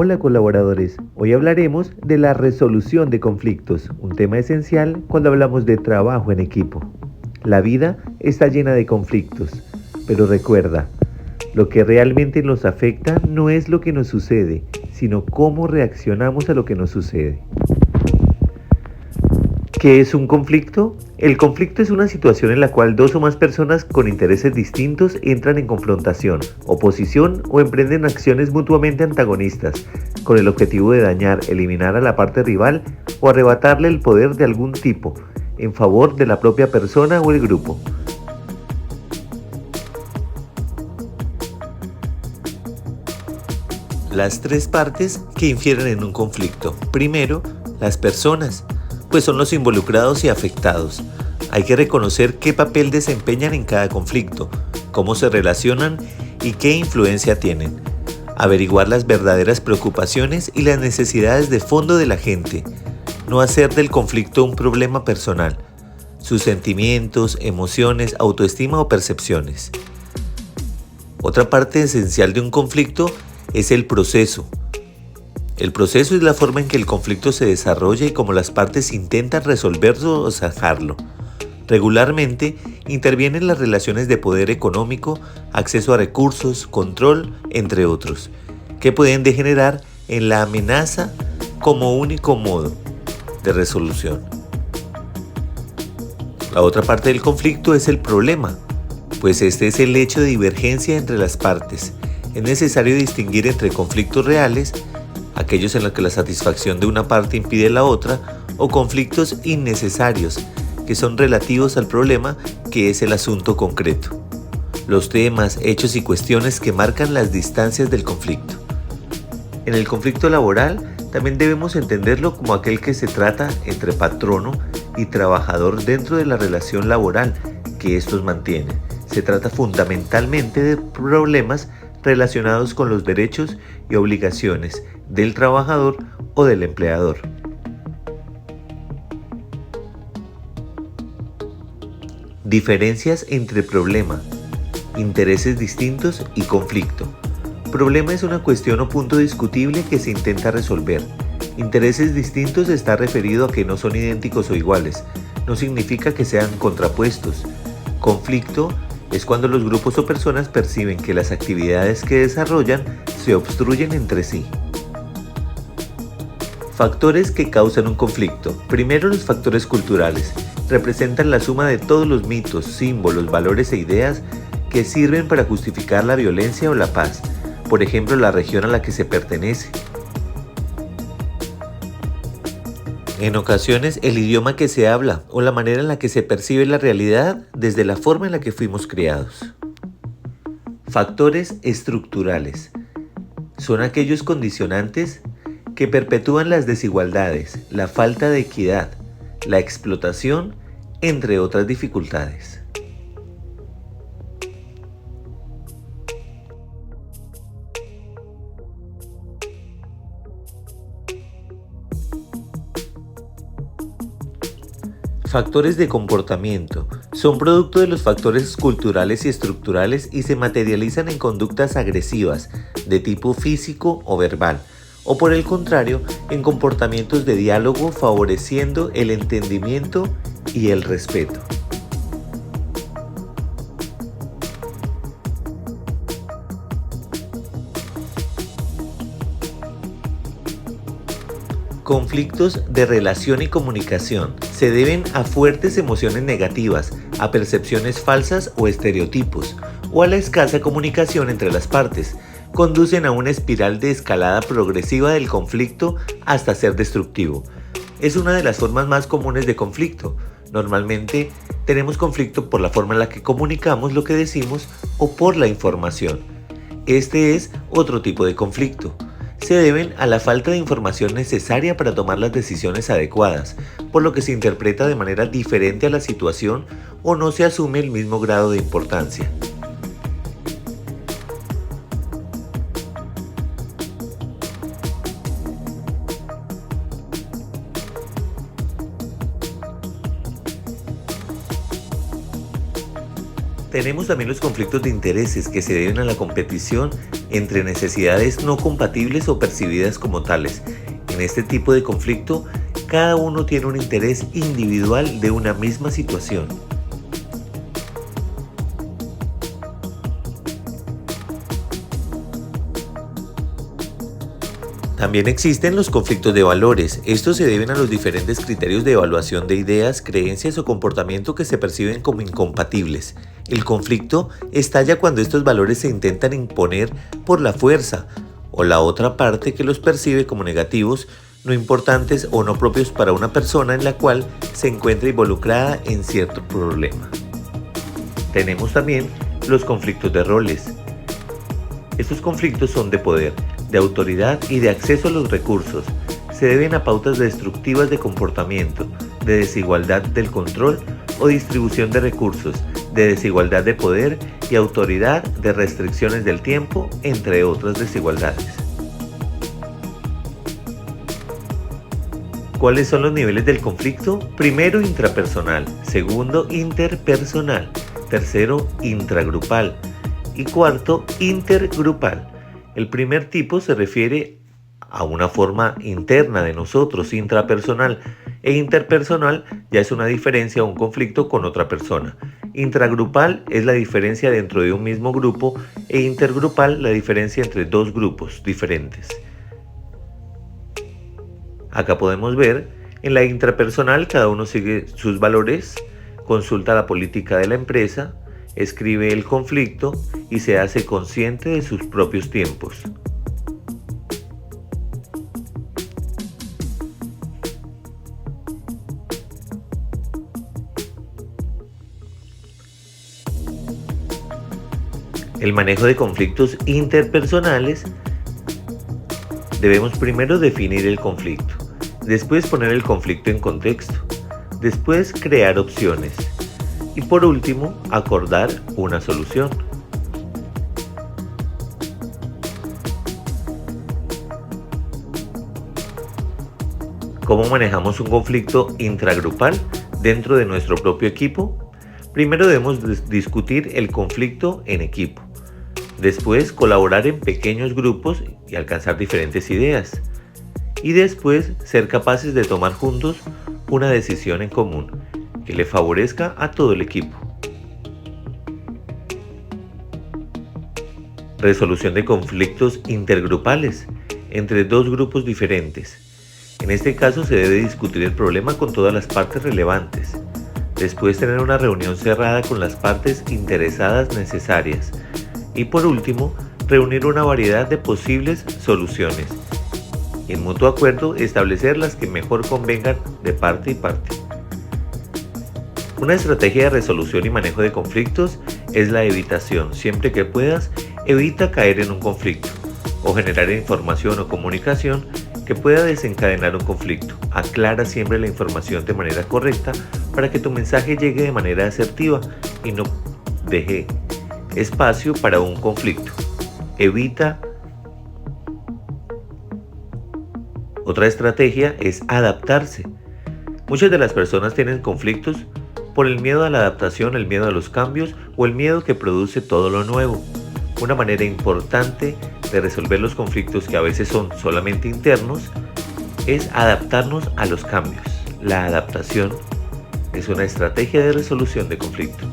Hola colaboradores, hoy hablaremos de la resolución de conflictos, un tema esencial cuando hablamos de trabajo en equipo. La vida está llena de conflictos, pero recuerda, lo que realmente nos afecta no es lo que nos sucede, sino cómo reaccionamos a lo que nos sucede. ¿Qué es un conflicto? El conflicto es una situación en la cual dos o más personas con intereses distintos entran en confrontación, oposición o emprenden acciones mutuamente antagonistas, con el objetivo de dañar, eliminar a la parte rival o arrebatarle el poder de algún tipo, en favor de la propia persona o el grupo. Las tres partes que infieren en un conflicto. Primero, las personas, pues son los involucrados y afectados. Hay que reconocer qué papel desempeñan en cada conflicto, cómo se relacionan y qué influencia tienen. Averiguar las verdaderas preocupaciones y las necesidades de fondo de la gente. No hacer del conflicto un problema personal. Sus sentimientos, emociones, autoestima o percepciones. Otra parte esencial de un conflicto es el proceso. El proceso es la forma en que el conflicto se desarrolla y cómo las partes intentan resolverlo o zanjarlo. Regularmente intervienen las relaciones de poder económico, acceso a recursos, control, entre otros, que pueden degenerar en la amenaza como único modo de resolución. La otra parte del conflicto es el problema, pues este es el hecho de divergencia entre las partes. Es necesario distinguir entre conflictos reales, aquellos en los que la satisfacción de una parte impide la otra, o conflictos innecesarios, que son relativos al problema que es el asunto concreto. Los temas, hechos y cuestiones que marcan las distancias del conflicto. En el conflicto laboral también debemos entenderlo como aquel que se trata entre patrono y trabajador dentro de la relación laboral que estos mantienen. Se trata fundamentalmente de problemas relacionados con los derechos y obligaciones del trabajador o del empleador. Diferencias entre problema, intereses distintos y conflicto. Problema es una cuestión o punto discutible que se intenta resolver. Intereses distintos está referido a que no son idénticos o iguales, no significa que sean contrapuestos. Conflicto es cuando los grupos o personas perciben que las actividades que desarrollan se obstruyen entre sí. Factores que causan un conflicto. Primero, los factores culturales. Representan la suma de todos los mitos, símbolos, valores e ideas que sirven para justificar la violencia o la paz. Por ejemplo, la región a la que se pertenece. En ocasiones, el idioma que se habla o la manera en la que se percibe la realidad desde la forma en la que fuimos criados. Factores estructurales. Son aquellos condicionantes que perpetúan las desigualdades, la falta de equidad, la explotación, entre otras dificultades. Factores de comportamiento. Son producto de los factores culturales y estructurales y se materializan en conductas agresivas de tipo físico o verbal, o por el contrario, en comportamientos de diálogo favoreciendo el entendimiento y el respeto. Conflictos de relación y comunicación se deben a fuertes emociones negativas, a percepciones falsas o estereotipos, o a la escasa comunicación entre las partes. Conducen a una espiral de escalada progresiva del conflicto hasta ser destructivo. Es una de las formas más comunes de conflicto. Normalmente tenemos conflicto por la forma en la que comunicamos lo que decimos o por la información. Este es otro tipo de conflicto. Se deben a la falta de información necesaria para tomar las decisiones adecuadas, por lo que se interpreta de manera diferente a la situación o no se asume el mismo grado de importancia. Tenemos también los conflictos de intereses que se deben a la competición entre necesidades no compatibles o percibidas como tales. En este tipo de conflicto, cada uno tiene un interés individual de una misma situación. También existen los conflictos de valores. Estos se deben a los diferentes criterios de evaluación de ideas, creencias o comportamiento que se perciben como incompatibles. El conflicto estalla cuando estos valores se intentan imponer por la fuerza o la otra parte que los percibe como negativos, no importantes o no propios para una persona en la cual se encuentra involucrada en cierto problema. Tenemos también los conflictos de roles. Estos conflictos son de poder, de autoridad y de acceso a los recursos. Se deben a pautas destructivas de comportamiento, de desigualdad del control o distribución de recursos, de desigualdad de poder y autoridad, de restricciones del tiempo, entre otras desigualdades. ¿Cuáles son los niveles del conflicto? Primero, intrapersonal. Segundo, interpersonal. Tercero, intragrupal. Y cuarto, intergrupal. El primer tipo se refiere a una forma interna de nosotros, intrapersonal, e interpersonal ya es una diferencia o un conflicto con otra persona. Intragrupal es la diferencia dentro de un mismo grupo e intergrupal la diferencia entre dos grupos diferentes. Acá podemos ver, en la intrapersonal cada uno sigue sus valores, consulta la política de la empresa, escribe el conflicto y se hace consciente de sus propios tiempos. El manejo de conflictos interpersonales. Debemos primero definir el conflicto, después poner el conflicto en contexto, después crear opciones y por último acordar una solución. ¿Cómo manejamos un conflicto intragrupal dentro de nuestro propio equipo? Primero debemos discutir el conflicto en equipo. Después colaborar en pequeños grupos y alcanzar diferentes ideas. Y después ser capaces de tomar juntos una decisión en común que le favorezca a todo el equipo. Resolución de conflictos intergrupales entre dos grupos diferentes. En este caso se debe discutir el problema con todas las partes relevantes. Después tener una reunión cerrada con las partes interesadas necesarias. Y por último, reunir una variedad de posibles soluciones. Y en mutuo acuerdo establecer las que mejor convengan de parte y parte. Una estrategia de resolución y manejo de conflictos es la evitación. Siempre que puedas, evita caer en un conflicto o generar información o comunicación que pueda desencadenar un conflicto. Aclara siempre la información de manera correcta para que tu mensaje llegue de manera asertiva y no deje espacio para un conflicto. Evita. Otra estrategia es adaptarse. Muchas de las personas tienen conflictos por el miedo a la adaptación, el miedo a los cambios o el miedo que produce todo lo nuevo. Una manera importante de resolver los conflictos que a veces son solamente internos es adaptarnos a los cambios. La adaptación es una estrategia de resolución de conflicto.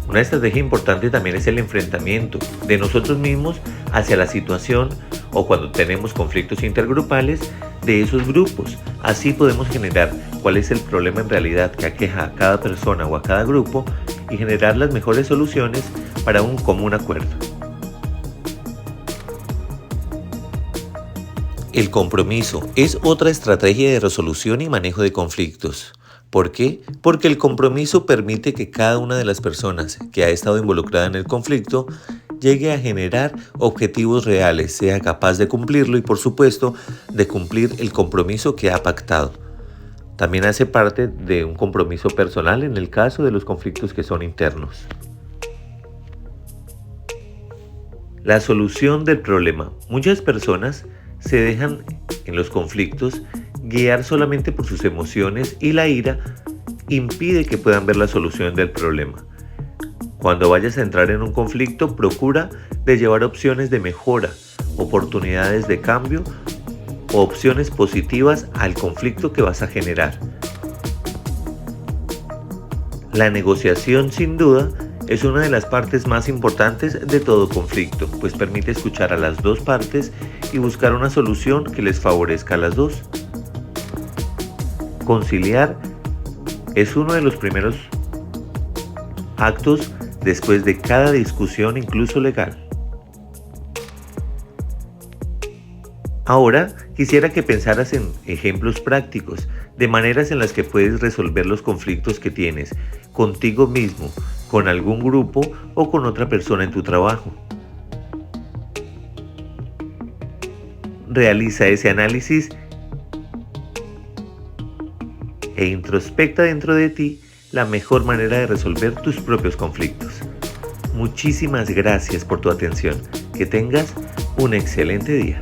Una estrategia importante también es el enfrentamiento de nosotros mismos hacia la situación o cuando tenemos conflictos intergrupales de esos grupos. Así podemos generar cuál es el problema en realidad que aqueja a cada persona o a cada grupo y generar las mejores soluciones para un común acuerdo. El compromiso es otra estrategia de resolución y manejo de conflictos. ¿Por qué? Porque el compromiso permite que cada una de las personas que ha estado involucrada en el conflicto llegue a generar objetivos reales, sea capaz de cumplirlo y por supuesto de cumplir el compromiso que ha pactado. También hace parte de un compromiso personal en el caso de los conflictos que son internos. La solución del problema. Muchas personas se dejan en los conflictos guiar solamente por sus emociones y la ira impide que puedan ver la solución del problema. Cuando vayas a entrar en un conflicto, procura de llevar opciones de mejora, oportunidades de cambio o opciones positivas al conflicto que vas a generar. La negociación, sin duda, es una de las partes más importantes de todo conflicto, pues permite escuchar a las dos partes y buscar una solución que les favorezca a las dos. Conciliar es uno de los primeros actos después de cada discusión, incluso legal. Ahora quisiera que pensaras en ejemplos prácticos de maneras en las que puedes resolver los conflictos que tienes contigo mismo, con algún grupo o con otra persona en tu trabajo. Realiza ese análisis e introspecta dentro de ti la mejor manera de resolver tus propios conflictos. Muchísimas gracias por tu atención. Que tengas un excelente día.